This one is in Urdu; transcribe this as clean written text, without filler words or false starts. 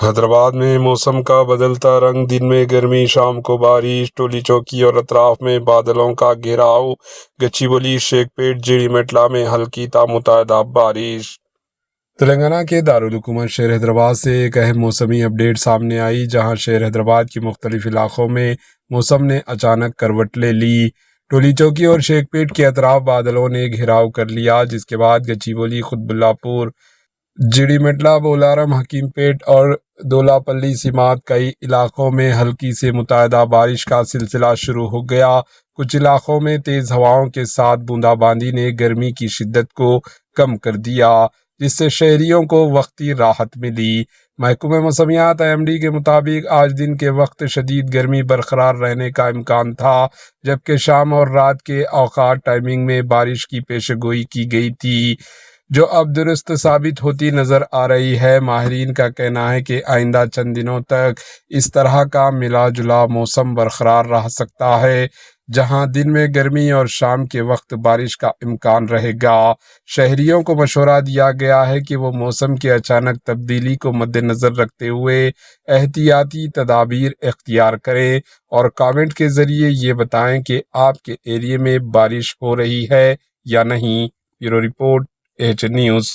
حیدرآباد میں موسم کا بدلتا رنگ، دن میں گرمی، شام کو بارش، ٹولی چوکی اور اطراف میں بادلوں کا گھیراؤ، گچی بولی، شیخ پیٹ، جیڑی میٹلا میں ہلکی تا متعدد بارش۔ تلنگانہ کے دارالحکومت شہر حیدرآباد سے ایک اہم موسمی اپ ڈیٹ سامنے آئی، جہاں شہر حیدرآباد کے مختلف علاقوں میں موسم نے اچانک کروٹ لے لی۔ ٹولی چوکی اور شیخ پیٹ کے اطراف بادلوں نے گھیراؤ کر لیا، جس کے بعد گچی بولی، قطب اللہ پور، جیڑی میٹلا، بولارم، حکیم پیٹ اور دولا پلی سماعت کئی علاقوں میں ہلکی سے متعدد بارش کا سلسلہ شروع ہو گیا۔ کچھ علاقوں میں تیز ہواؤں کے ساتھ بوندا باندی نے گرمی کی شدت کو کم کر دیا، جس سے شہریوں کو وقتی راحت ملی۔ محکمہ موسمیات IMD کے مطابق آج دن کے وقت شدید گرمی برقرار رہنے کا امکان تھا، جبکہ شام اور رات کے اوقات ٹائمنگ میں بارش کی پیشگوئی کی گئی تھی، جو اب درست ثابت ہوتی نظر آ رہی ہے۔ ماہرین کا کہنا ہے کہ آئندہ چند دنوں تک اس طرح کا ملا جلا موسم برقرار رہ سکتا ہے، جہاں دن میں گرمی اور شام کے وقت بارش کا امکان رہے گا۔ شہریوں کو مشورہ دیا گیا ہے کہ وہ موسم کی اچانک تبدیلی کو مد نظر رکھتے ہوئے احتیاطی تدابیر اختیار کریں، اور کامنٹ کے ذریعے یہ بتائیں کہ آپ کے ایریے میں بارش ہو رہی ہے یا نہیں۔ Bureau report, H news.